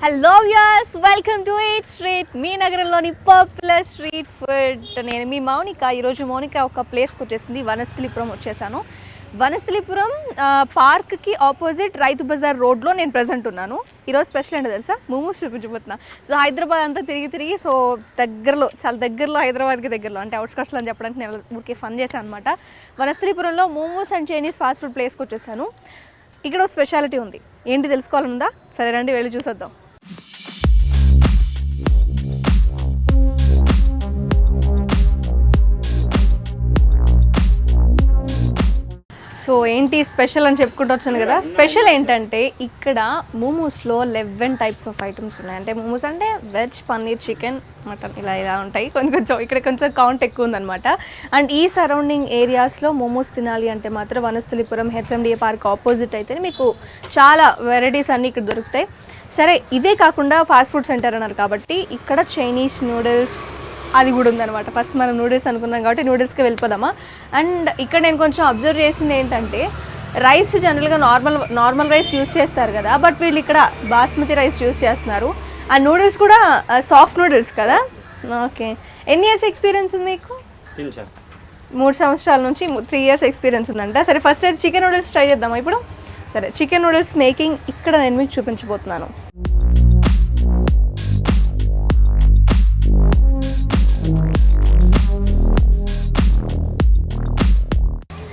Hello viewers, welcome to eat street, మీ నగరంలోని popular street food. నేను మీ మౌనిక. ఈరోజు మౌనిక ఒక ప్లేస్కి వచ్చేసింది, వనస్థలిపురం వచ్చేసాను. వనస్థలిపురం పార్క్కి ఆపోజిట్ రైతు బజార్ రోడ్లో నేను ప్రజెంట్ ఉన్నాను. ఈరోజు స్పెషల్ ఏంటో తెలుసా, మోమోస్ చూపించబోతున్నా. సో హైదరాబాద్ అంతా తిరిగి సో దగ్గరలో, చాలా దగ్గరలో, హైదరాబాద్కి దగ్గరలో, అంటే అవుట్స్కట్స్లో అని చెప్పడానికి నేను ఊరికే ఫన్ చేశాను అనమాట. వనస్థలిపురంలో momos and Chinese fast food ప్లేస్కి వచ్చేసాను. ఇక్కడ ఒక స్పెషాలిటీ ఉంది, ఏంటి తెలుసుకోవాలనుందా? సరే రండి వెళ్ళి చూసేద్దాం. సో ఏంటి స్పెషల్ అని చెప్పుకుంటూ వచ్చాను కదా. స్పెషల్ ఏంటంటే ఇక్కడ మోమోస్లో 11 టైప్స్ ఆఫ్ ఐటమ్స్ ఉన్నాయి. అంటే మోమోస్ అంటే వెజ్, పన్నీర్, చికెన్, మటన్ ఇలా ఉంటాయి. కొంచెం ఇక్కడ కొంచెం కౌంట్ ఎక్కువ ఉందన్నమాట. అండ్ ఈ సరౌండింగ్ ఏరియాస్లో మోమోస్ తినాలి అంటే మాత్రం వనస్థలిపురం హెచ్ఎండిఏ పార్క్ ఆపోజిట్ అయితే మీకు చాలా వెరైటీస్ అన్నీ ఇక్కడ దొరుకుతాయి. సరే, ఇవే కాకుండా ఫాస్ట్ ఫుడ్ సెంటర్ అన్నారు కాబట్టి ఇక్కడ చైనీస్ నూడిల్స్ అది కూడా ఉందన్నమాట. ఫస్ట్ మనం నూడిల్స్ అనుకున్నాం కాబట్టి నూడిల్స్కి వెళ్ళిపోదామా. అండ్ ఇక్కడ నేను కొంచెం అబ్జర్వ్ చేసింది ఏంటంటే రైస్ జనరల్గా నార్మల్ రైస్ యూస్ చేస్తారు కదా, బట్ వీళ్ళు ఇక్కడ బాస్మతి రైస్ యూస్ చేస్తున్నారు. ఆ నూడిల్స్ కూడా సాఫ్ట్ నూడిల్స్ కదా. ఓకే, ఎన్ని ఇయర్స్ ఎక్స్పీరియన్స్ ఉంది మీకు? 3 సంవత్సరాల నుంచి 3 ఇయర్స్ ఎక్స్పీరియన్స్ ఉందంట. సరే, ఫస్ట్ అయితే చికెన్ నూడిల్స్ ట్రై చేద్దామా ఇప్పుడు? సరే, చికెన్ నూడిల్స్ మేకింగ్ ఇక్కడ నేను మీకు చూపించబోతున్నాను.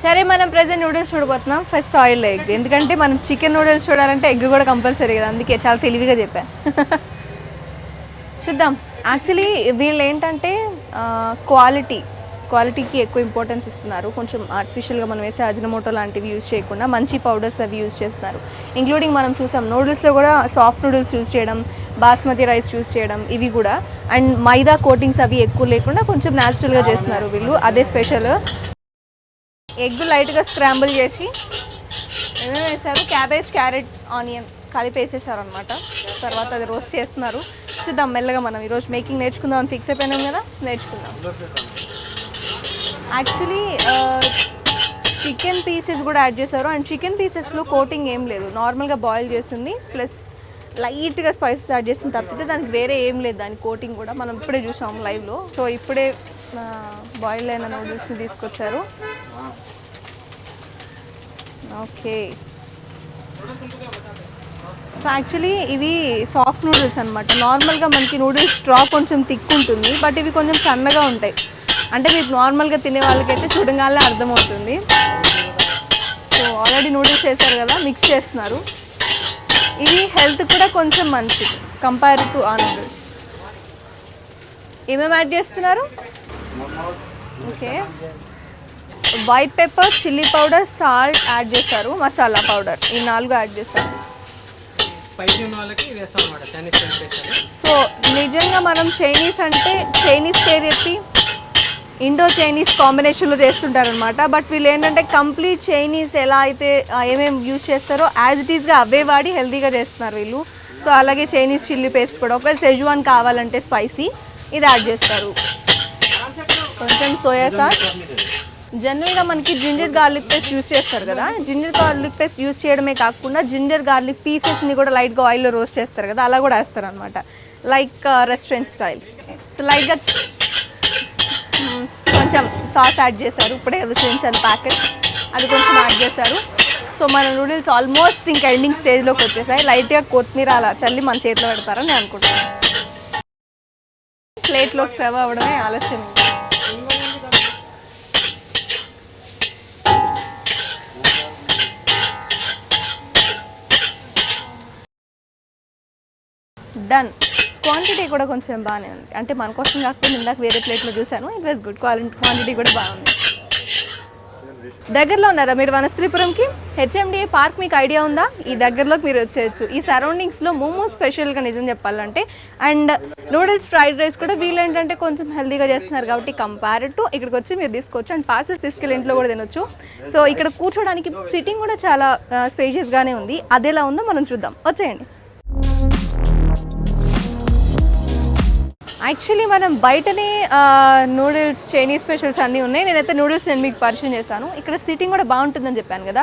సరే, మనం ప్రెజెంట్ నూడిల్స్ చూడబోతున్నాం. ఫస్ట్ ఆయిల్ ఎగ్, ఎందుకంటే మనం చికెన్ నూడిల్స్ చూడాలంటే ఎగ్ కూడా కంపల్సరీ కదా, అందుకే చాలా తెలివిగా చెప్పాను. చూద్దాం. యాక్చువల్లీ వీళ్ళు ఏంటంటే క్వాలిటీకి ఎక్కువ ఇంపార్టెన్స్ ఇస్తున్నారు. కొంచెం ఆర్టిఫిషియల్గా మనం వేసే అజినమోటో లాంటివి యూజ్ చేయకుండా మంచి పౌడర్స్ అవి యూజ్ చేస్తున్నారు. ఇంక్లూడింగ్ మనం చూసాం నూడిల్స్లో కూడా సాఫ్ట్ నూడిల్స్ యూజ్ చేయడం, బాస్మతి రైస్ యూజ్ చేయడం, ఇవి కూడా. అండ్ మైదా కోటింగ్స్ అవి ఎక్కువ లేకుండా కొంచెం న్యాచురల్గా చేస్తున్నారు వీళ్ళు, అదే స్పెషల్. ఎగ్ లైట్గా స్క్రాంబుల్ చేసి ఏమేమి వేసారు, క్యాబేజ్, క్యారెట్, ఆనియన్ కలిపి వేసేసారు అనమాట. తర్వాత అది రోస్ట్ చేస్తున్నారు. చూద్దాం మెల్లగా. మనం ఈరోజు మేకింగ్ నేర్చుకుందాం అని ఫిక్స్ అయిపోయినాం కదా, నేర్చుకుందాం. యాక్చువల్లీ చికెన్ పీసెస్ కూడా యాడ్ చేశారు. అండ్ చికెన్ పీసెస్లో కోటింగ్ ఏం లేదు, నార్మల్గా బాయిల్ చేస్తుంది, ప్లస్ లైట్గా స్పైసెస్ యాడ్ చేసిన తప్పితే దానికి వేరే ఏం లేదు. దాని కోటింగ్ కూడా మనం ఇప్పుడే చూసాము లైవ్లో. సో ఇప్పుడే బాయిల్ అయిన నూడిల్స్ని తీసుకొచ్చారు. ఓకే, సో యాక్చువల్లీ ఇవి సాఫ్ట్ నూడిల్స్ అనమాట. నార్మల్గా మనకి నూడిల్స్ స్ట్రా కొంచెం థిక్ ఉంటుంది, బట్ ఇవి కొంచెం సన్నగా ఉంటాయి. అంటే మీకు నార్మల్గా తినే వాళ్ళకైతే చూడగానే అర్థమవుతుంది. సో ఆల్రెడీ నూడిల్స్ వేసారు కదా, మిక్స్ చేస్తున్నారు. ఇవి హెల్త్ కూడా కొంచెం మంచిది కంపేర్ టు ఆ నూడిల్స్. ఏమేమి యాడ్ చేస్తున్నారు? Okay, white pepper, chilli powder, salt add చేస్తారు, మసాలా పౌడర్, ఈ 4 యాడ్ చేస్తారు. సో నిజంగా మనం చైనీస్ అంటే చైనీస్ పేరు చెప్పి ఇండో చైనీస్ కాంబినేషన్లో చేస్తుంటారనమాట. బట్ వీళ్ళు ఏంటంటే కంప్లీట్ చైనీస్ ఎలా అయితే ఏమేమి యూజ్ చేస్తారో యాజ్ ఇట్ ఈస్గా అవే వాడి హెల్తీగా చేస్తున్నారు వీళ్ళు. సో అలాగే చైనీస్ చిల్లీ పేస్ట్ కూడా, ఒకవేళ సెజ్వాన్ కావాలంటే స్పైసీ, ఇది యాడ్ చేస్తారు. కొంచెం సోయా సాస్. జనరల్గా మనకి జింజర్ గార్లిక్ పేస్ట్ యూస్ చేస్తారు కదా, జింజర్ గార్లిక్ పేస్ట్ యూస్ చేయడమే కాకుండా జింజర్ గార్లిక్ పీసెస్ని కూడా లైట్గా ఆయిల్లో రోస్ట్ చేస్తారు కదా, అలా కూడా వేస్తారు అనమాట, లైక్ రెస్టారెంట్ స్టైల్. సో లైట్గా కొంచెం సాస్ యాడ్ చేశారు, ఇప్పుడే చూపించాను ప్యాకెట్, అది కొంచెం యాడ్ చేశారు. సో మన నూడిల్స్ ఆల్మోస్ట్ ఇంకా ఎండింగ్ స్టేజ్లోకి వచ్చేసాయి. లైట్గా కొత్తిమీర అలా చల్లి మన చేతిలో పెడతారని నేను అనుకుంటున్నాను. ప్లేట్లోకి సర్వ్ అవ్వడమే ఆలస్యం. డన్. క్వాంటిటీ కూడా కొంచెం బాగానే ఉంది, అంటే మన కోసం కాకపోతే ఇందాక వేరే ప్లేట్లో చూసాను, ఇట్ వాజ్ గుడ్. క్వాంటిటీ కూడా బాగుంది. దగ్గరలో ఉన్నారా మీరు వనస్థలిపురంకి? హెచ్ఎండిఏ పార్క్ మీకు ఐడియా ఉందా? ఈ దగ్గరలోకి మీరు వచ్చేయచ్చు. ఈ సరౌండింగ్స్లో మోమోస్ స్పెషల్గా నిజం చెప్పాలంటే, అండ్ నూడిల్స్, ఫ్రైడ్ రైస్ కూడా వీళ్ళు ఏంటంటే కొంచెం హెల్తీగా చేస్తున్నారు కాబట్టి కంపేర్ టు ఇక్కడికి వచ్చి మీరు తీసుకోవచ్చు. అండ్ పార్సల్స్ తీసుకెళ్ళి ఇంట్లో కూడా తినొచ్చు. సో ఇక్కడ కూర్చోడానికి సిట్టింగ్ కూడా చాలా స్పేషియస్గానే ఉంది. అది ఎలా ఉందో మనం చూద్దాం, వచ్చేయండి. యాక్చువల్లీ మనం బయటనే నూడిల్స్ చైనీస్ స్పెషల్స్ అన్నీ ఉన్నాయి. నేనైతే నూడిల్స్ నేను మీకు పరిచయం చేస్తాను. ఇక్కడ సిట్టింగ్ కూడా బాగుంటుందని చెప్పాను కదా,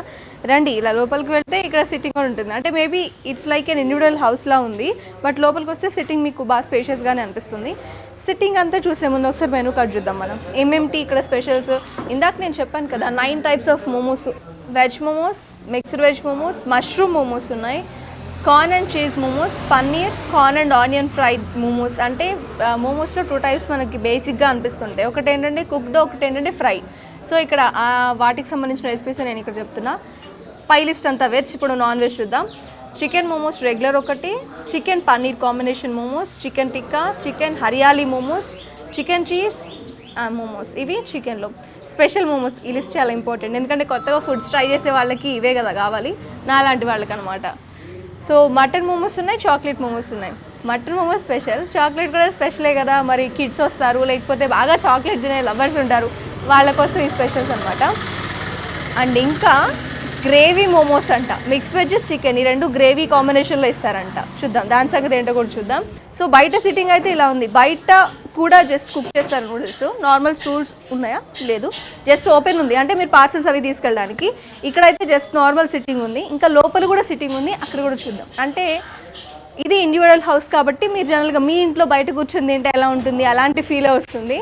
రండి ఇలా లోపలికి వెళ్తే ఇక్కడ సిట్టింగ్ కూడా ఉంటుంది. అంటే maybe it's like an individual హౌస్లా ఉంది, బట్ లోపలికి వస్తే సిట్టింగ్ మీకు బాగా స్పేషియస్గానే అనిపిస్తుంది. సిట్టింగ్ అంతా చూసే ముందు ఒకసారి మెనూ కార్డ్ చూద్దాం మనం. ఏమేమిటి ఇక్కడ స్పెషల్స్. ఇందాక నేను చెప్పాను కదా 9 types of momos, veg momos, mixed veg momos, mushroom momos ఉన్నాయి, corn and cheese momos, paneer, corn and onion fried momos. అంటే మోమోస్లో 2 టైప్స్ మనకి బేసిక్గా అనిపిస్తుంటాయి. ఒకటి ఏంటంటే కుక్డ్, ఒకటి ఏంటంటే ఫ్రై. సో ఇక్కడ వాటికి సంబంధించిన రెసిపీస్ నేను ఇక్కడ చెప్తున్నా. పై లిస్ట్ అంతా వెజ్. ఇప్పుడు నాన్ వెజ్ చూద్దాం. చికెన్ మోమోస్ రెగ్యులర్ ఒకటి, chicken paneer combination momos, chicken tikka, chicken hariyali momos, chicken cheese momos. ఇవి చికెన్లో స్పెషల్ మోమోస్. ఈ లిస్ట్ చాలా ఇంపార్టెంట్, ఎందుకంటే కొత్తగా ఫుడ్స్ ట్రై చేసే వాళ్ళకి ఇవే కదా కావాలి, నా లాంటి వాళ్ళకి అనమాట. సో మటన్ మోమోస్ ఉన్నాయి, చాక్లెట్ మోమోస్ ఉన్నాయి. మటన్ మోమోస్ స్పెషల్, చాక్లెట్ కూడా స్పెషలే కదా. మరి కిడ్స్ వస్తారు, లేకపోతే బాగా చాక్లెట్ తినే లవర్స్ ఉంటారు, వాళ్ళ కోసం ఈ స్పెషల్స్ అనమాట. అండ్ ఇంకా గ్రేవీ మోమోస్ అంట, మిక్స్ వెజ్ చికెన్, ఈ 2 గ్రేవీ కాంబినేషన్లో ఇస్తారంట. చూద్దాం దాని సంగతి ఏంటో కూడా చూద్దాం. సో బయట సిట్టింగ్ అయితే ఇలా ఉంది. బయట కూడా జస్ట్ కుక్ చేస్తారు నూడిల్స్. నార్మల్ స్టూల్స్ ఉన్నాయా? లేదు, జస్ట్ ఓపెన్ ఉంది, అంటే మీరు పార్సల్స్ అవి తీసుకెళ్ళడానికి. ఇక్కడైతే జస్ట్ నార్మల్ సిట్టింగ్ ఉంది. ఇంకా లోపల కూడా సిట్టింగ్ ఉంది, అక్కడ కూడా చూద్దాం. అంటే ఇది ఇండివిజువల్ హౌస్ కాబట్టి మీరు జనరల్గా మీ ఇంట్లో బయట కూర్చొని తింటే ఎలా ఉంటుంది, అలాంటి ఫీల్ వస్తుంది.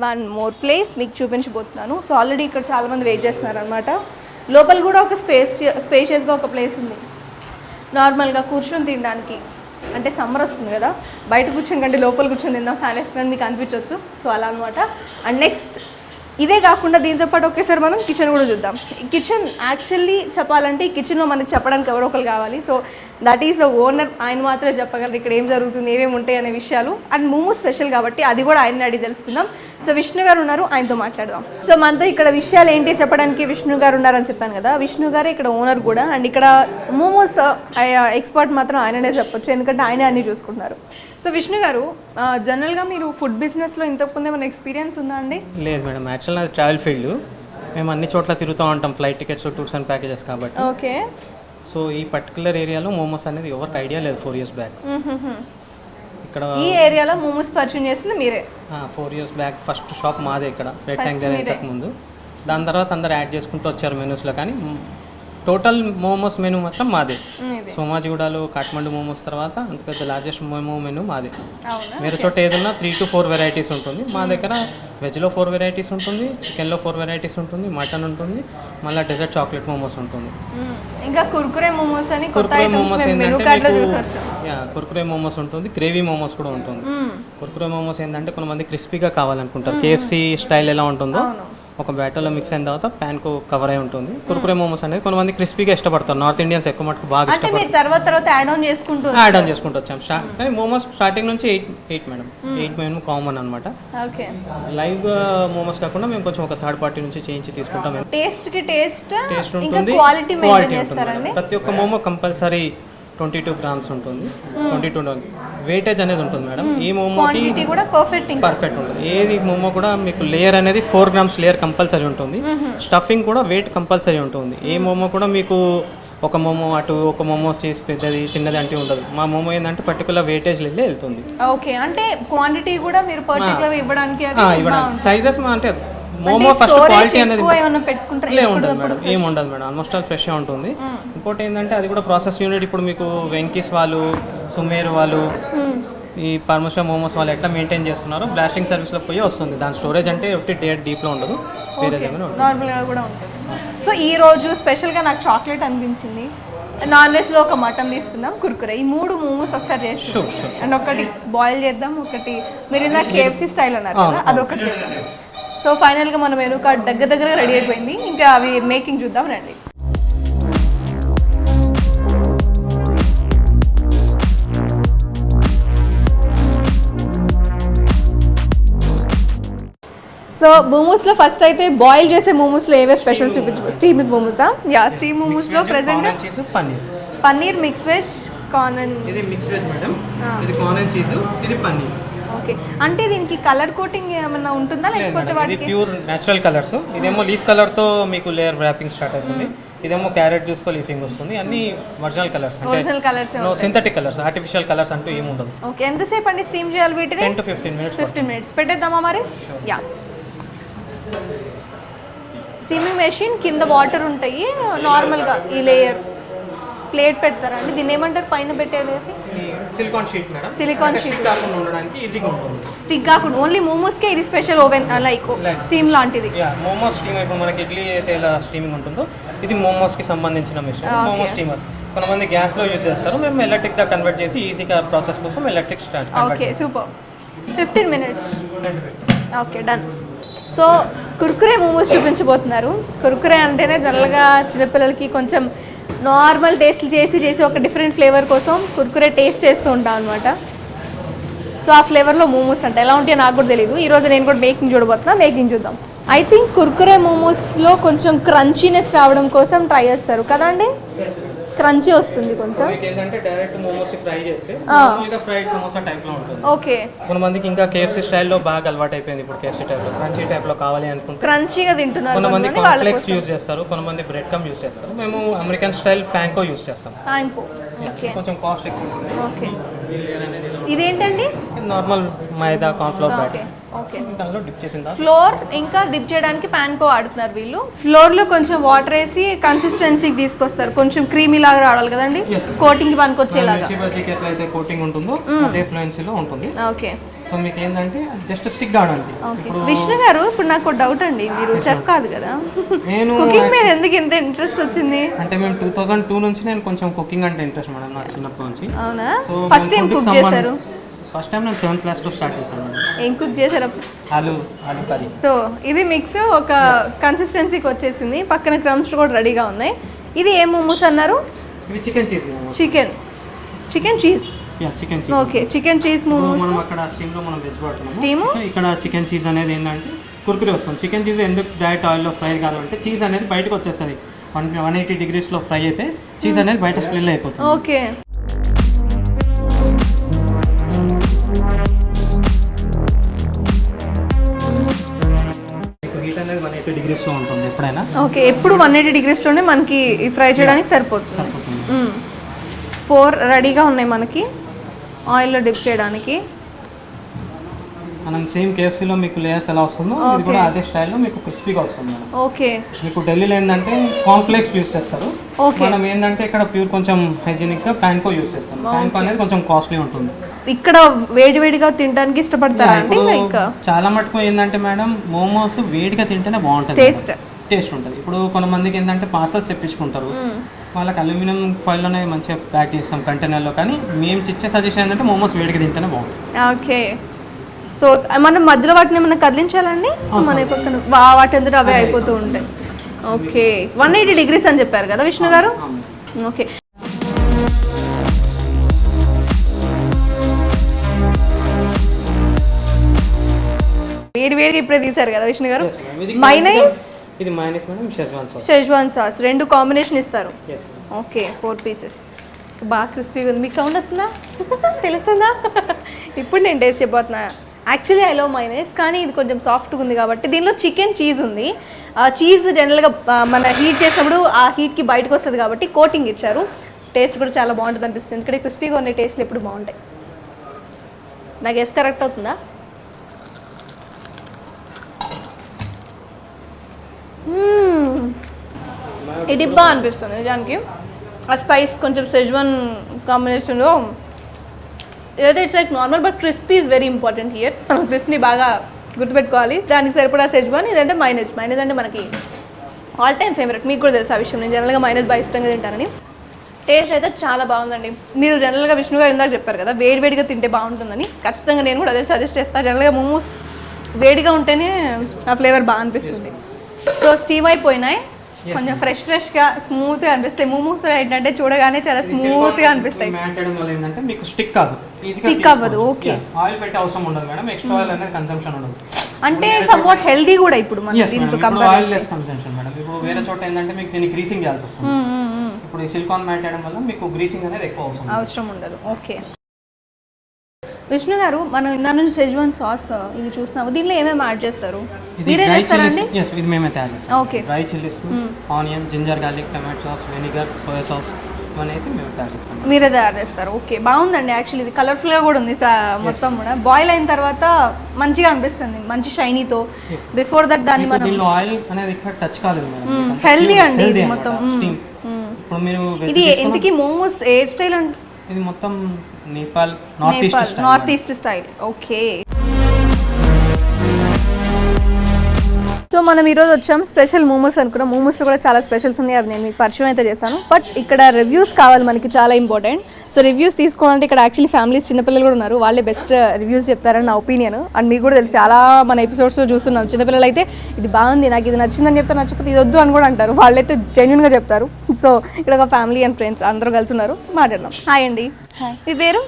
1 మోర్ ప్లేస్ మీకు చూపించబోతున్నాను. సో ఆల్రెడీ ఇక్కడ చాలామంది వెయిట్ చేస్తున్నారు అనమాట. లోపల కూడా ఒక స్పేషియస్గా ఒక ప్లేస్ ఉంది నార్మల్గా కూర్చొని తినడానికి. అంటే సమ్మర్ వస్తుంది కదా, బయట కూర్చొని కంటే లోపల కూర్చొని తిందాం ఫ్యాన్ వేసుకుని మీకు అనిపించవచ్చు. సో అలా అనమాట. అండ్ నెక్స్ట్ ఇదే కాకుండా దీంతోపాటు ఒకేసారి మనం కిచెన్ కూడా చూద్దాం. కిచెన్ యాక్చువల్లీ చెప్పాలంటే ఈ కిచెన్లో మనకి చెప్పడానికి ఎవరో ఒకరు కావాలి. So that is the owner, ఆయన మాత్రమే చెప్పగలరు ఇక్కడ ఏం జరుగుతుంది, ఏమేమి ఉంటాయి అనే విషయాలు. అండ్ మోమో స్పెషల్ కాబట్టి అది కూడా ఆయన్ని అడిగి తెలుసుకుందాం. సో విష్ణు గారు ఉన్నారు, ఆయనతో మాట్లాడదాం. సో మనతో ఇక్కడ విషయాలు ఏంటి చెప్పడానికి విష్ణు గారు ఉన్నారని చెప్పాను కదా. విష్ణు గారు ఇక్కడ ఓనర్ కూడా, అండ్ ఇక్కడ మోమోస్ ఎక్స్పర్ట్ మాత్రం ఆయననే చెప్పొచ్చు, ఎందుకంటే ఆయనే అన్ని చూసుకుంటున్నారు. సో విష్ణు గారు, జనరల్గా మీరు ఫుడ్ బిజినెస్లో ఇంతకుముందు ఏమైనా ఎక్స్పీరియన్స్ ఉందా అండి? లేదు మేడం, యాక్చువల్ అది ట్రావెల్ ఫీల్డ్. మేము అన్ని చోట్ల తిరుగుతూ ఉంటాం, flight tickets, tours and packages కాబట్టి. ఓకే. సో ఈ పర్టికులర్ ఏరియాలో మోమోస్ అనేది ఎవరికి ఐడియా లేదు 4 years బ్యాక్. ఇక్కడ ఈ ఏరియాలో మోమోస్ పర్చేజ్ చేసింది మీరే? 4 years బ్యాక్ ఫస్ట్ షాప్ మాదే ఇక్కడ రెక్టాంగిల్ ఇంతకు ముందు. దాని తర్వాత అందరు యాడ్ చేసుకుంటూ వచ్చారు మెనూస్లో, కానీ టోటల్ మోమోస్ మెనూ మాత్రం మాదే. సోమాజిగూడలో కాఠ్మండు మోమోస్ తర్వాత అంత పెద్ద లార్జెస్ట్ మోమో మెనూ మాదే. వేరే చోట ఏదన్నా 3 to 4 వెరైటీస్ ఉంటుంది, మా దగ్గర వెజ్లో 4 వెరైటీస్ ఉంటుంది, చికెన్లో 4 వెరైటీస్ ఉంటుంది, మటన్ ఉంటుంది, మళ్ళీ డెజర్ట్ చాక్లెట్ మోమోస్ ఉంటుంది. ఇంకా కుర్కురే మోమోస్ అని కుర్కురే మోమోస్ ఏంటంటే కుర్కురే మోమోస్ ఉంటుంది, గ్రేవీ మోమోస్ కూడా ఉంటుంది. కుర్కురే మోమోస్ ఏంటంటే కొంతమంది క్రిస్పీగా కావాలనుకుంటారు, KFC స్టైల్ ఎలా ఉంటుందో ఒక బ్యాటర్లో మిక్స్ అయిన తర్వాత ప్యాన్కు కవర్ అయి ఉంటుంది. కుర్కురే మోమోస్ అనేది కొంతమంది క్రిస్పీగా ఇష్టపడతారు, నార్త్ ఇండియన్స్ ఎక్కువ మటుకు బాగా ఇష్టపడతారు. తర్వాత యాడ్ ఆన్ చేసుకుంటూ వచ్చాం. కానీ మోమోస్ స్టార్టింగ్ నుంచి 8 మేడం, 8 మేము కామన్ అనమాట. లైవ్ మోమోస్ కాకుండా మేము కొంచెం ఒక థర్డ్ పార్టీ నుంచి చేయించి తీసుకుంటాం. టేస్ట్ ఉంటుంది, క్వాలిటీ ఉంటుంది. ప్రతి ఒక్క మోమో కంపల్సరీ 22 grams ఉంటుంది, 22 వెయిటేజ్ అనేది ఉంటుంది మేడం. ఈ మోమోకి పర్ఫెక్ట్ ఉంటుంది. ఏది మోమో కూడా మీకు లేయర్ అనేది 4 grams లేయర్ కంపల్సరీ ఉంటుంది. స్టఫింగ్ కూడా వెయిట్ కంపల్సరీ ఉంటుంది. ఏ మోమో కూడా మీకు ఒక మోమో అటు ఒక మోమోస్ చేసి పెద్దది చిన్నది అంటే ఉండదు. మా మోమో ఏంటంటే పర్టికులర్ వెయిటేజ్ వెళ్ళి వెళ్తుంది. ఓకే, అంటే క్వాంటిటీ కూడా మీరు పర్టికులర్ ఇవ్వడానికి సైజెస్ అంటే మోమో ఫస్ట్ క్వాలిటీ అనేది ఉండదు మేడం, ఏమి ఉండదు మేడం, ఆల్మోస్ట్ ఆల్ ఫ్రెష్గా ఉంటుంది. ఇంకోటి ఏంటంటే అది కూడా ప్రాసెస్ యూనిట్. ఇప్పుడు మీకు వెంకీస్ వాళ్ళు, సుమేర్ వాళ్ళు, ఈ పరమేశ్వర మోమోస్ వాళ్ళు ఎట్లా మెయింటైన్ చేస్తున్నారో బ్లాస్టింగ్ సర్వీస్లో పోయి వస్తుంది. దాని స్టోరేజ్ అంటే ఒకటి డీప్లో ఉండదు, వేరే నార్మల్గా కూడా ఉంటుంది. సో ఈ రోజు స్పెషల్గా నాకు చాక్లెట్ అనిపించింది. నాన్ వెజ్లో ఒక మటన్ తీసుకుందాం, కుర్కురే, ఈ 3 మోమోస్ ఒకసారి చేసి అండ్ ఒకటి బాయిల్ చేద్దాం, ఒకటి మీరు ఇందాక KFC స్టైల్ అన్నారు కదా అదొకటి చేద్దాం. సో ఫైనల్గా మన మెనూ కార్డ్ దగ్గర రెడీ అయిపోయింది. ఇంకా అవి మేకింగ్ చూద్దాం రండి. సో మోమోస్లో ఫస్ట్ అయితే బాయిల్ చేసే మోమోస్లో ఏవే స్పెషల్స్ చూపించు. స్టీమ్ మోమోసా? యా, స్టీమ్ మోమోస్లో present paneer, mix veg, corn and ఇది మిక్స్ వెజ్ మేడం, ఇది కార్న్ అండ్ చీజ్, ఇది పన్నీర్. ఓకే, అంటే దీనికి కలర్ కోటింగ్ ఏమైనా ఉంటుందా లేకపోతే వాటికి ప్యూర్ నేచురల్ కలర్స్? ఇదేమో లీఫ్ కలర్ తో మీకు లేయర్ ర్యాపింగ్ స్టార్ట్ అవుతుంది. ఇదేమో క్యారెట్ జ్యూస్తో లీఫింగ్ వస్తుంది. అన్ని original colours, original colours, synthetic colours, artificial colours అంటూ ఏమి ఉండదు. ఓకే, ఎంతసేపు అండి స్టీమ్ చేయాలి వీటిని? 10 to 15 minutes. 15 minutes పెట్టేద్దామా మరి? యా. స్టీమింగ్ మెషిన్ కింద వాటర్ ఉంటాయి, నార్మల్గా ఈ లేయర్ ప్లేట్ పెడతారా అండి? దీన్ని ఏమంటారు పైన పెట్టేది? Silicon sheet madam. Silicon sheet కాకుండా ఉండడానికి ఈజీగా ఉంటుంది. స్టిక్ కాకుండా ఓన్లీ మోమోస్కే ఇది స్పెషల్ ఓవెన్ లైక్ స్టీమ్ లాంటిది. మోమోస్ స్టీమ్ ఇప్పుడు మనకి ఇడ్లీ అయితే ఎలా స్టీమింగ్ ఉంటుందో ఇది మోమోస్కి సంబంధించిన మిషన్. మోమో స్టీమర్ కొంతమంది గ్యాస్లో యూజ్ చేస్తారు, మేము ఎలక్ట్రిక్గా కన్వర్ట్ చేసి ఈజీగా ప్రాసెస్ కోసం electric start. Okay, super. 15 minutes. Okay, done. So Kurkure momos చూపించబోతున్నారు. కుర్కురే అంటేనే జనరల్గా చిన్నపిల్లలకి కొంచెం నార్మల్ టేస్ట్ చేసి ఒక డిఫరెంట్ ఫ్లేవర్ కోసం కుర్కురే టేస్ట్ చేస్తూ ఉంటాం అనమాట. సో ఆ ఫ్లేవర్లో మోమోస్ అంటే ఎలా ఉంటాయో నాకు కూడా తెలియదు. ఈరోజు నేను కూడా మేకింగ్ చూడబోతున్నా, మేకింగ్ చూద్దాం. ఐ థింక్ కుర్కురే మోమోస్లో కొంచెం క్రంచీనెస్ రావడం కోసం ట్రై చేస్తారు కదండి, క్రంచీ వస్తుంది కొంచెం. ఏంటంటే డైరెక్ట్ మోమోస్ ఫ్రై చేస్తే నార్మల్గా ఫ్రైడ్ సమోసా టైప్ లో ఉంటుంది. ఓకే, కొంతమందికి ఇంకా కేఎఫ్సీ స్టైల్లో బాగా అలవాటు అయిపోయింది. ఇప్పుడు కేఎఫ్సీ టైప్ లో క్రంచీ టైప్ లో కావాలి అనుకుంటే క్రంచీగా తింటున్నారు. కొంతమంది కాంప్లెక్స్ యూజ్ చేస్తారు, కొంతమంది బ్రెడ్ కమ్ యూజ్ చేస్తారు. మేము అమెరికన్ స్టైల్ ప్యాంకో యూజ్ చేస్తాం. ప్యాంకో, ఓకే, కొంచెం కాస్ట్ ఎక్కువ ఉంటుంది. ఓకే. ఇదేంటండి? నార్మల్ మైదా కార్న్‌ఫ్లోర్ బ్యాటర్. ఓకే, దానిలో డిప్ చేసిందా ఫ్లోర్ ఇంకా డిప్ చేయడానికి ప్యాన్కో వాడుతున్నారు వీళ్ళు. ఫ్లోర్లో కొంచెం వాటర్ వేసి కన్సిస్టెన్సీకి తీసుకొస్తారు, కొంచెం క్రీమీ లాగా రావాలి కదండి, కోటింగ్ పనికొచ్చేలాగా. ఎట్లయితే కోటింగ్ ఉంటుందో అదే ఫ్లూయెన్సీలో ఉంటుంది. ఓకే, సో మీకు ఏంటంటే జస్ట్ స్టిక్ కావడానికి. విష్ణు గారు, ఇప్పుడు నాకు డౌట్ అండి, మీరు చెఫ్ కాదు కదా, నేను కుకింగ్ మీద ఎందుకు ఇంత ఇంట్రెస్ట్ వచ్చింది? అంటే మేము 2002 నుంచి నేను కొంచెం కుకింగ్ అంటే ఇంట్రెస్ట్ మేడం, నాకు చిన్నప్పటి నుంచి. అవునా? ఫస్ట్ టైం కుక్ చేశారు? ఫస్ట్ టైం నేను 7th క్లాస్లో స్టార్ట్ చేశాను. ఏం కుక్ చేశారు? ఆలు కర్రీ. సో ఇది మిక్స్ ఒక కన్సిస్టెన్సీకి వచ్చేసింది, పక్కన క్రమ్స్ కూడా రెడీగా ఉన్నాయి. ఇది ఏం మోమోస్ అన్నారు? ఇది chicken cheese. Chicken cheese. Chicken cheese. Okay, chicken cheese momos. మనం అక్కడ స్టీమ్ లో మనం వెజ్ వాడుతున్నాం. స్టీమ్ ఇక్కడ చికెన్ చీజ్ అనేది ఏంటంటే కుర్కురే వస్తుంది. చికెన్ చీజ్ ఎందుకు డైరెక్ట్ ఆయిల్లో ఫ్రై కావాలంటే చీజ్ అనేది బయటకు వచ్చేస్తుంది. 180 degreesలో ఫ్రై అయితే చీజ్ అనేది బయట స్ప్లిల్ అయిపోతుంది. ఓకే, హీట్ అనేది 180 degreesలో ఉంటుంది ఎప్పుడైనా. ఓకే, ఎప్పుడు 180 degreesలోనే మనకి ఫ్రై చేయడానికి సరిపోతుంది. 4 రెడీగా ఉన్నాయి మనకి ఆయిల్లో డిప్ చేయడానికి. మనం సేమ్ కేఎఫ్సీలో మీకు లేయర్స్ ఎలా వస్తుందో ఇది కూడా అదే స్టైల్లో మీకు క్రిస్పీగా వస్తుంది. ఓకే, మీకు ఢిల్లీలో ఏంటంటే కాన్ఫ్లెక్స్ యూస్ చేస్తారు, మనం ఏంటంటే ఇక్కడ ప్యూర్ కొంచెం హైజీనిక్గా ప్యాన్కో యూస్ చేస్తాం. ప్యాన్కో అనేది కొంచెం కాస్ట్లీ ఉంటుంది. ఇక్కడ వేడివేడిగా తినడానికి ఇష్టపడతారా అండి? ఇంకా చాలా మటుకు ఏంటంటే మేడం మోమోస్ వేడిగా తింటేనే బాగుంటుంది, టేస్ట్ ఉంటుంది. ఇప్పుడు కొంతమందికి ఏంటంటే పార్సల్స్ తెప్పించుకుంటారు, వాళ్ళకి అల్యూమినియం ఫాయిల్లోనే మంచిగా ప్యాక్ చేస్తాం కంటైనర్లో. కానీ మేము ఇచ్చే సజెషన్ ఏంటంటే మోమోస్ వేడిగా తింటేనే బాగుంటుంది. ఓకే, సో మనం మధ్యలో వాటిని ఏమైనా కదిలించాలండి? సో మన పక్కన వాటి అందరూ అవే అయిపోతూ ఉంటాయి. ఓకే, 180 degrees అని చెప్పారు కదా విష్ణు గారు? ఓకే, వేడిగా ఇప్పుడే తీశారు కదా విష్ణు గారు. మైనస్, ఇది మైనస్ మేడం, షెజ్వాన్ సాస్ రెండు కాంబినేషన్ ఇస్తారు. Okay, 4 pieces. బాగా క్రిస్పీగా ఉంది. మీకు సౌండ్ వస్తుందా? తెలుస్తుందా? ఇప్పుడు నేను టేస్ట్ చెప్పబోతున్నా. యాక్చువల్లీ ఐ లవ్ మైనస్, కానీ ఇది కొంచెం సాఫ్ట్గా ఉంది కాబట్టి. దీనిలో చికెన్ చీజ్ ఉంది. చీజ్ జనరల్గా మన హీట్ చేసినప్పుడు ఆ హీట్కి బయటకు వస్తుంది కాబట్టి కోటింగ్ ఇచ్చారు. టేస్ట్ కూడా చాలా బాగుంటుంది అనిపిస్తుంది, ఎందుకంటే క్రిస్పీగా ఉన్న టేస్ట్లు ఎప్పుడు బాగుంటాయి. నాకు ఎస్ కరెక్ట్ అవుతుందా? ఇది బాగా అనిపిస్తుంది నిజానికి. ఆ స్పైస్ కొంచెం షెజ్వాన్ కాంబినేషన్లో ఏదైతే it's like normal, but crispy is very important here. మనం క్రిస్పీని బాగా గుర్తుపెట్టుకోవాలి. దానికి సరిపడా షెజ్వాన్. ఇదంటే మైనస్ అంటే మనకి ఆల్ టైమ్ ఫేవరెట్. మీకు కూడా తెలుసు ఆ విషయం, నేను జనరల్గా మైనస్ బాగా ఇష్టంగా తింటానని. టేస్ట్ అయితే చాలా బాగుందండి. మీరు జనరల్గా విష్ణు గారు ఇందాక చెప్పారు కదా వేడివేడిగా తింటే బాగుంటుందని, ఖచ్చితంగా నేను కూడా అదే సజెస్ట్ చేస్తాను. జనరల్గా మోమోస్ వేడిగా ఉంటేనే ఆ ఫ్లేవర్ బాగా అనిపిస్తుంది. సో స్టీమ్ అయిపోయినాయి, కొంచెం ఫ్రెష్గా స్మూత్గా అనిపిస్తాయి. మోమోస్ ఏంటంటే చూడగానే చాలా స్మూత్గా అనిపిస్తాయి. మీకు స్టిక్ అవ్వదు. ఓకే, ఆయిల్ పెట్టే అవసరం ఉండదు మేడం, ఎక్స్ట్రా ఆయిల్ అనేది కన్సంప్షన్ ఉండదు. అంటే సమ్వాట్ హెల్దీ కూడా ఇప్పుడు మన దీంతో compare oil less consumption madam. ఇప్పుడు వేరే చోట ఏంటంటే మీకు దీన్ని గ్రీసింగ్ చేయాల్సి వస్తుంది. ఇప్పుడు ఈ సిలికాన్ మ్యాట్ వేయడం వల్ల మీకు గ్రీసింగ్ అనేది ఎక్కువ అవసరం ఉండదు. ఓకే, విష్ణు గారు, మనం ఇందా నుంచి సెజ్వాన్ సాస్ ఇది చూస్తున్నాము, దీనిలో ఏమేమి యాడ్ చేస్తారు? ఇది మీరే డ్రై చేస్తారండి? చిల్లీస్, yes, ఇది మేమే తయారు చేస్తాం. Okay. Dry chillies, onion, ginger garlic, tomato sauce, vinegar, soya sauce ఇవన్నీ అయితే మేము తయారు చేస్తాం. మీరే తయారు చేస్తారు. ఓకే, బాగుందండి. యాక్చువల్లీ ఇది కలర్ఫుల్గా కూడా ఉంది మొత్తం కూడా. బాయిల్ అయిన తర్వాత మంచిగా అనిపిస్తుంది, మంచి షైనీతో. బిఫోర్ దట్ దాన్ని మనం దీనిలో ఆయిల్ అనేది ఇక్కడ టచ్ కాలేదు మేడం. హెల్దీ అండి ఇది మొత్తం. ఇప్పుడు మీరు ఇది ఎందుకు మోమోస్ ఏ స్టైల్ అంటే? ఇది మొత్తం Nepal north east style. Okay. So మనం ఈరోజు వచ్చాం స్పెషల్ మోమోస్ అనుకున్నాం. మోమోస్లో కూడా చాలా స్పెషల్స్ ఉన్నాయి, అవి నేను మీకు పరిచయం అయితే చేశాను. బట్ ఇక్కడ రివ్యూస్ కావాలి మనకి, చాలా ఇంపార్టెంట్. సో రివ్యూస్ తీసుకోవాలంటే ఇక్కడ యాక్చువల్లీ ఫ్యామిలీస్, చిన్నపిల్లలు కూడా ఉన్నారు, వాళ్ళే బెస్ట్ రివ్యూస్ చెప్తారని నా ఒపీనియన్. అండ్ మీకు కూడా తెలుసు, చాలా మన ఎపిసోడ్స్లో చూస్తున్నాం, చిన్నపిల్లలు అయితే ఇది బాగుంది, నాకు ఇది నచ్చిందని చెప్తారు, నచ్చకపోతే ఇది వద్దు అని కూడా అంటారు. వాళ్ళైతే జెన్యున్గా చెప్తారు. సో ఇక్కడ ఒక ఫ్యామిలీ అండ్ ఫ్రెండ్స్ అందరూ కలిసి ఉన్నారు, మాట్లాడదాం. హాయ్ అండి. మీ పేరు?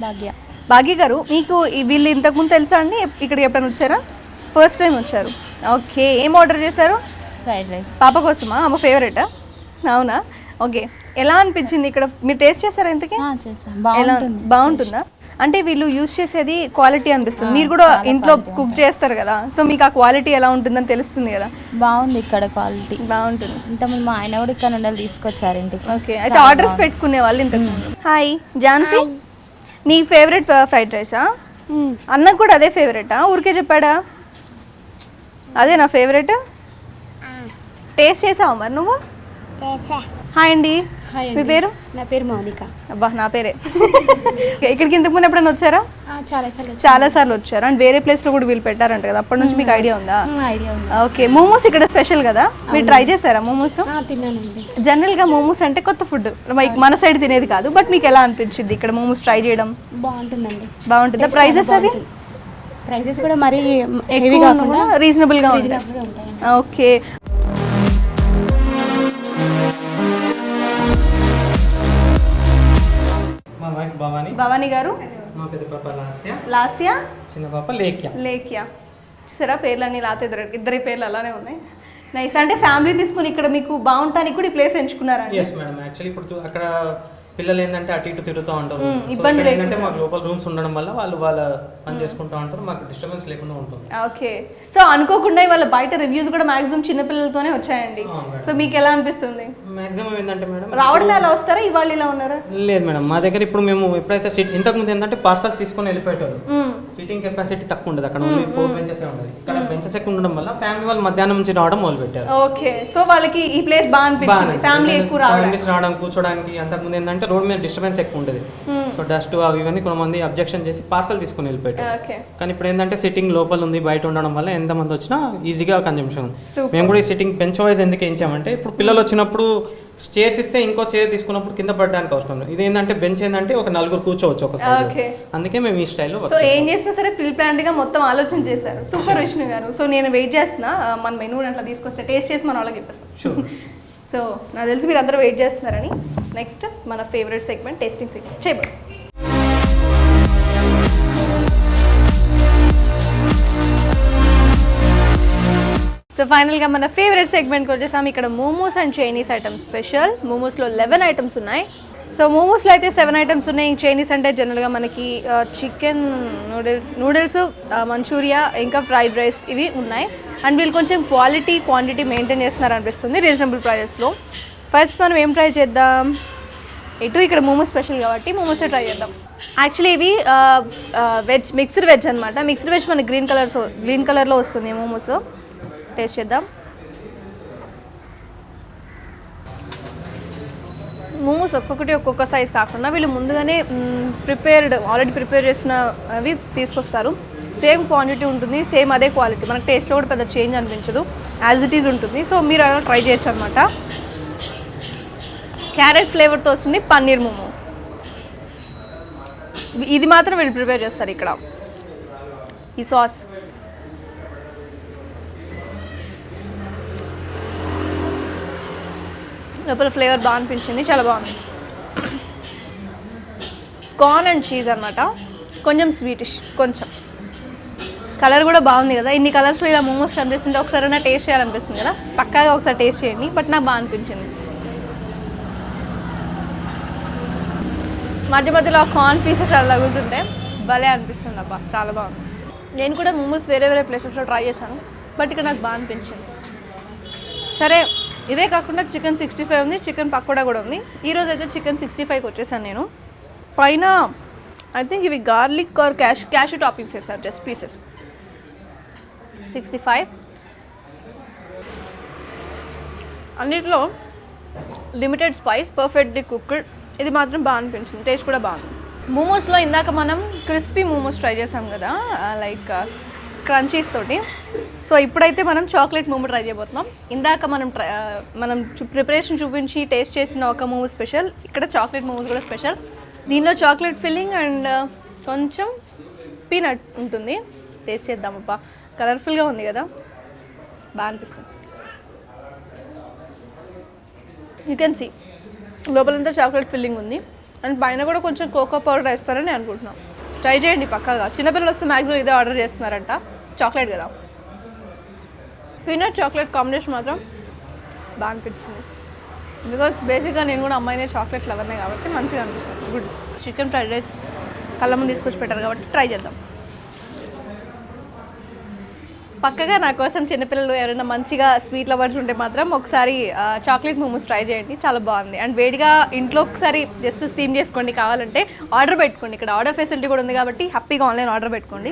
భాగ్య. భాగ్య గారు, మీకు వీళ్ళు ఇంతకుముందు తెలుసా అండి? ఇక్కడికి ఎప్పుడైనా వచ్చారా? ఫస్ట్ టైం వచ్చారు. ఓకే. ఏం ఆర్డర్ చేశారు? Fried rice. పాప కోసమా? అమ్మ ఫేవరెటా? అవునా? ఓకే. ఎలా అనిపించింది ఇక్కడ? మీరు టేస్ట్ చేశారా ఇంతకీ? ఎలా బాగుంటుందా? అంటే వీళ్ళు యూజ్ చేసేది క్వాలిటీ అనిపిస్తుంది. మీరు కూడా ఇంట్లో కుక్ చేస్తారు కదా, సో మీకు ఆ క్వాలిటీ ఎలా ఉంటుందని తెలుస్తుంది కదా. బాగుంది ఇక్కడ క్వాలిటీ, బాగుంటుంది. ఇంతకుముందు మా ఆయన కూడా ఇక్కడ నుండి తీసుకొచ్చారు ఇంటికి. ఓకే. అయితే ఆర్డర్స్ పెట్టుకునే వాళ్ళు ఇంతకుముందు. హాయ్ ఝాన్సీ, నీ ఫేవరెట్ ఫ్రైడ్ రైసా? అన్నకు కూడా అదే ఫేవరెటా? ఊరికే చెప్పాడా? అదే నా ఫేవరెట్. టేస్ట్ చేసావా మరి నువ్వు? హాయ్ అండి. మీ పేరు? నా పేరు మౌనిక. అబ్బా, నా పేరే. ఇక్కడికి ఇంతకుముందు ఎప్పుడైనా వచ్చారా? చాలా సార్లు వచ్చారు. అండ్ వేరే ప్లేస్లో కూడా వీళ్ళు పెట్టారంట కదా, అప్పటి నుంచి మీకు ఐడియా ఉందా? ఐడియా ఉంది. ఓకే. మోమోస్ ఇక్కడ స్పెషల్ కదా, మీరు ట్రై చేశారా మోమోస్? తిన్నానండి. జనరల్గా మోమోస్ అంటే కొత్త ఫుడ్, మన సైడ్ తినేది కాదు. బట్ మీకు ఎలా అనిపించింది ఇక్కడ మోమోస్ ట్రై చేయడం? బాగుంటుందండి. బాగుంటుందా? ప్రైజెస్ అవి? ప్రైజెస్ కూడా మరీ ఎక్కువ కాకుండా రీజనబుల్గా ఉంటాయి. ఓకే. మా వైఫ్ భవాని. భవానీ గారు. మా పెద్ద పాప లాస్య. లాస్య. చిన్న పాప లేఖ్య. లేఖ్య. చూసారా పేర్లన్నీ లాత ఇద్దరి పేర్లు అలానే ఉన్నాయి. నైస్. అంటే ఫ్యామిలీ తీసుకుని ఇక్కడ మీకు బాగుంటానికి కూడా ఈ ప్లేస్ ఎంచుకున్నారా? Yes madam. యాక్చువల్లీ ఇప్పుడు అక్కడ పిల్లలు ఏంటంటే అటు ఇటు తిరుగుతూ ఉంటారు, ఇబ్బంది ఏంటంటే మాకు లోపల రూమ్స్ ఉండడం వల్ల వాళ్ళ పని చేసుకుంటూ ఉంటారు, మాకు డిస్టర్బెన్స్ లేకుండా ఉంటుంది. ఓకే. సో అనుకోకుండా వాళ్ళ బయట రివ్యూస్ కూడా మాక్సిమం చిన్నపిల్లలతోనే వచ్చాయండి. సో మీకు ఎలా అనిపిస్తుంది? మాక్సిమం ఏంటంటే మేడం రావడమే అలా వస్తారా, ఇవాళ ఇలా ఉన్నారా? లేదు మేడం, మా దగ్గర ఇప్పుడు మేము ఎప్పుడైతే ఇంతకు ముందు ఏంటంటే పార్సల్ తీసుకొని వెళ్ళిపోయేటారు. సీటింగ్ కెపాసిటీ తక్కువ ఉండదు అక్కడ, ఓన్లీ 4 బెంచెస్ ఉండదు. ఇక్కడ బెంచెస్ ఎక్కువ ఉండడం వల్ల ఫ్యామిలీ వాళ్ళు మధ్యాహ్నం నుంచి రావడం మొదలు పెట్టారు. ఓకే. సో వాళ్ళకి ఈ ప్లేస్ బాగా అనిపించింది, ఫ్యామిలీ ఎక్కువ రావడం కూర్చోడానికి. అంతకుముందు ఏంటంటే రోడ్ మీద డిస్టర్బెన్స్ ఎక్కువ ఉండేది, సో డస్ట్ అవి ఇవన్నీ కొంతమంది అబ్జెక్షన్ చేసి పార్సల్ తీసుకుని వెళ్ళిపోయారు. కానీ ఇప్పుడు ఏంటంటే సిట్టింగ్ లోపల ఉంది, బయట ఉండడం వల్ల ఎంతమంది వచ్చినా ఈజీగా కన్జంప్షన్ ఉంది. మేము కూడా ఈ సిట్టింగ్ బెంచ్ వైజ్ ఎందుకు వేయించామంటే, ఇప్పుడు పిల్లలు వచ్చినప్పుడు చైర్స్ ఇస్తే ఇంకో చైర్ తీసుకున్నప్పుడు కింద పడడానికి అవసరం లేదు. ఇది ఏంటంటే బెంచ్ ఏంటంటే ఒక 4 కూర్చోవచ్చు ఒకసారి, అందుకే మేము ఈ స్టైల్లో. సో ఏం చేసినా సరే ప్రీ ప్లాన్డ్ గా మొత్తం ఆలోచన చేశారు. సూపర్ విష్ణు గారు. సో నేను వెయిట్ చేస్తున్నా, మన మెనూ అట్లా తీసుకొస్తే టేస్ట్ చేసి మన వాళ్ళకి చెప్పేస్తాం. సో నాకు తెలిసి మీరు అందరూ వెయిట్ చేస్తున్నారని. నెక్స్ట్ మన ఫేవరెట్ సెగ్మెంట్ టేస్టింగ్ సెగ్మెంట్ చేయబోదు. సో ఫైనల్గా మన ఫేవరెట్ సెగ్మెంట్కి వచ్చేసాము. ఇక్కడ momos and Chinese items special. మోమోస్లో 11 ఐటమ్స్ ఉన్నాయి. సో మోమోస్లో అయితే 7 ఐటమ్స్ ఉన్నాయి. చైనీస్ అంటే జనరల్గా మనకి చికెన్ నూడిల్స్, మంచూరియా, ఇంకా ఫ్రైడ్ రైస్ ఇవి ఉన్నాయి. అండ్ వీళ్ళు కొంచెం క్వాంటిటీ మెయింటైన్ చేస్తున్నారు అనిపిస్తుంది రీజనబుల్ ప్రైజెస్లో. ఫస్ట్ మనం ఏం ట్రై చేద్దాం? ఇక్కడ మోమోస్ స్పెషల్ కాబట్టి మోమోసే ట్రై చేద్దాం. యాక్చువల్లీ ఇవి వెజ్, మిక్స్డ్ వెజ్ అనమాట. మిక్స్డ్ వెజ్ మనకి గ్రీన్ కలర్లో వస్తుంది మోమోస్. టేస్ట్ చేద్దాం. మోమోస్ ఒక్కొక్క సైజ్ కాకుండా వీళ్ళు ముందుగానే ఆల్రెడీ ప్రిపేర్ చేసిన అవి తీసుకొస్తారు. సేమ్ క్వాంటిటీ ఉంటుంది, సేమ్ అదే క్వాలిటీ. మనకు టేస్ట్లో కూడా పెద్ద చేంజ్ అనిపించదు, యాజ్ ఇట్ ఈజ్ ఉంటుంది. సో మీరు అలా ట్రై చేయొచ్చు అనమాట. క్యారెట్ ఫ్లేవర్తో వస్తుంది పన్నీర్ మోమో. ఇది మాత్రం వీళ్ళు ప్రిపేర్ చేస్తారు ఇక్కడ. ఈ సాస్ లోపల ఫ్లేవర్ బాగా అనిపించింది, చాలా బాగుంది. కార్న్ అండ్ చీజ్ అనమాట, కొంచెం స్వీటిష్, కొంచెం కలర్ కూడా బాగుంది కదా. ఇన్ని కలర్స్లో ఇలా మోమోస్ కనిపిస్తుంది, ఒకసారి టేస్ట్ చేయాలనిపిస్తుంది కదా. పక్కాగా ఒకసారి టేస్ట్ చేయండి. బట్ నాకు బాగా అనిపించింది. మధ్య మధ్యలో కార్న్ పీసెస్ అలా తగులుతుంటే భలే అనిపిస్తుంది అబ్బా, చాలా బాగుంది. నేను కూడా మోమోస్ వేరే వేరే ప్లేసెస్లో ట్రై చేశాను, బట్ ఇక్కడ నాకు బాగా అనిపించింది. సరే, ఇవే కాకుండా చికెన్ 65 ఉంది, చికెన్ పకోడా కూడా ఉంది. ఈరోజు అయితే చికెన్ 65కి వచ్చేసాను నేను. పైన ఐ థింక్ ఇవి గార్లిక్ ఆర్ క్యాషూ టాపింగ్స్ వేస్తారు, జస్ట్ పీసెస్. 65 అన్నిట్లో లిమిటెడ్ స్పైస్, పర్ఫెక్ట్లీ కుక్డ్. ఇది మాత్రం బాగా అనిపించింది, టేస్ట్ కూడా బాగుంది. మోమోస్లో ఇందాక మనం క్రిస్పీ మోమోస్ ట్రై చేసాం కదా, లైక్ క్రంచీస్ తోటి. సో ఇప్పుడైతే మనం చాక్లెట్ మోమో ట్రై చేయబోతున్నాం. ఇందాక మనం ప్రిపరేషన్ చూపించి టేస్ట్ చేసిన ఒక మోమో స్పెషల్, ఇక్కడ చాక్లెట్ మోమోస్ కూడా స్పెషల్. దీనిలో చాక్లెట్ ఫిల్లింగ్ అండ్ కొంచెం పీనట్ ఉంటుంది. టేస్ట్ చేద్దాం అబ్బా, కలర్ఫుల్గా ఉంది కదా, బాగా అనిపిస్తుంది. యూ కెన్ సీ లోపలంతా చాక్లెట్ ఫిల్లింగ్ ఉంది అండ్ పైన కూడా కొంచెం కోకో పౌడర్ వేస్తారని అనుకుంటున్నాం. ట్రై చేయండి పక్కాగా. చిన్నపిల్లలు వస్తే మ్యాక్సిమం ఇదే ఆర్డర్ చేస్తున్నారంట, చాక్లెట్ కదా. పీనట్ చాక్లెట్ కాంబినేషన్ మాత్రం బాగా అనిపించింది. బికాస్ బేసిక్గా నేను కూడా అమ్మాయినే చాక్లెట్ లవర్నే కాబట్టి మంచిగా అనిపిస్తుంది. గుడ్. చికెన్ ఫ్రైడ్ రైస్ కళ్ళ ముందు తీసుకొచ్చి పెట్టారు కాబట్టి ట్రై చేద్దాం. పక్కగా నా కోసం చిన్నపిల్లలు ఎవరైనా మంచిగా స్వీట్ లవర్స్ ఉంటే మాత్రం ఒకసారి చాక్లెట్ మోమోస్ ట్రై చేయండి, చాలా బాగుంది. అండ్ వేడిగా ఇంట్లో ఒకసారి జస్ట్ స్టీమ్ చేసుకోండి, కావాలంటే ఆర్డర్ పెట్టుకోండి. ఇక్కడ ఆర్డర్ ఫెసిలిటీ కూడా ఉంది కాబట్టి హ్యాపీగా ఆన్లైన్ ఆర్డర్ పెట్టుకోండి.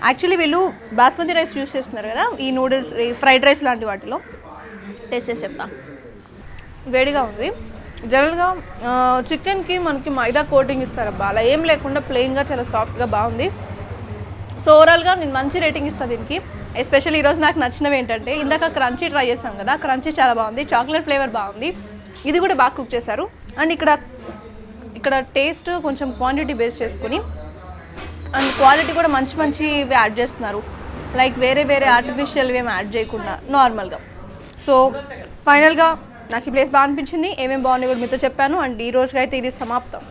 యాక్చువల్లీ వీళ్ళు బాస్మతి రైస్ యూస్ చేస్తున్నారు కదా ఈ నూడిల్స్, ఈ ఫ్రైడ్ రైస్ లాంటి వాటిలో. టేస్ట్ చేసి చెప్తాను. వేడిగా ఉంది. జనరల్గా చికెన్కి మనకి మైదా కోటింగ్ ఇస్తారబ్బా, అలా ఏం లేకుండా ప్లెయిన్గా చాలా సాఫ్ట్గా బాగుంది. సో ఓవరాల్గా నేను మంచి రేటింగ్ ఇస్తాను దీనికి. ఎస్పెషల్లీ ఈరోజు నాకు నచ్చినవి ఏంటంటే, ఇందాక క్రంచీ ట్రై చేస్తాం కదా, క్రంచీ చాలా బాగుంది, చాక్లెట్ ఫ్లేవర్ బాగుంది, ఇది కూడా బాగా కుక్ చేశారు. అండ్ ఇక్కడ టేస్ట్ కొంచెం క్వాంటిటీ బేస్ చేసుకుని అండ్ క్వాలిటీ కూడా మంచివి యాడ్ చేస్తున్నారు, లైక్ వేరే ఆర్టిఫిషియల్వి ఏమి యాడ్ చేయకుండా నార్మల్గా. సో ఫైనల్గా నాకు ఈ ప్లేస్ బాగా అనిపించింది. ఏమేమి బాగున్నాయి కూడా మీతో చెప్పాను. అండ్ ఈ రోజుకి అయితే ఇది సమాప్తం.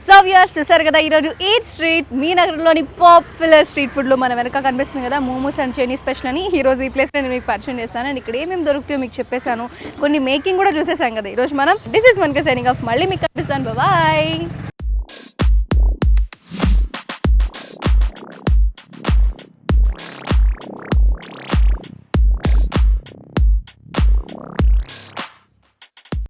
సో వ్యూవర్స్ చూసారు కదా, ఈరోజు ఈట్ స్ట్రీట్ మీ నగరంలోని పాపులర్ స్ట్రీట్ ఫుడ్లో మన వెనక కనిపిస్తుంది కదా మోమోస్ అండ్ చైనీస్ స్పెషల్ అని. ఈరోజు ఈ ప్లేస్ నేను మీకు పరిచయం చేశాను అండ్ ఇక్కడ ఏమేమి దొరుకుతాయో మీకు చెప్పేశాను. కొన్ని మేకింగ్ కూడా చూసేసాం కదా ఈరోజు మనం. దిస్ ఇస్ మన్క సైనింగ్ ఆఫ్. మళ్ళీ మీకు కనిపిస్తాను. బాయ్.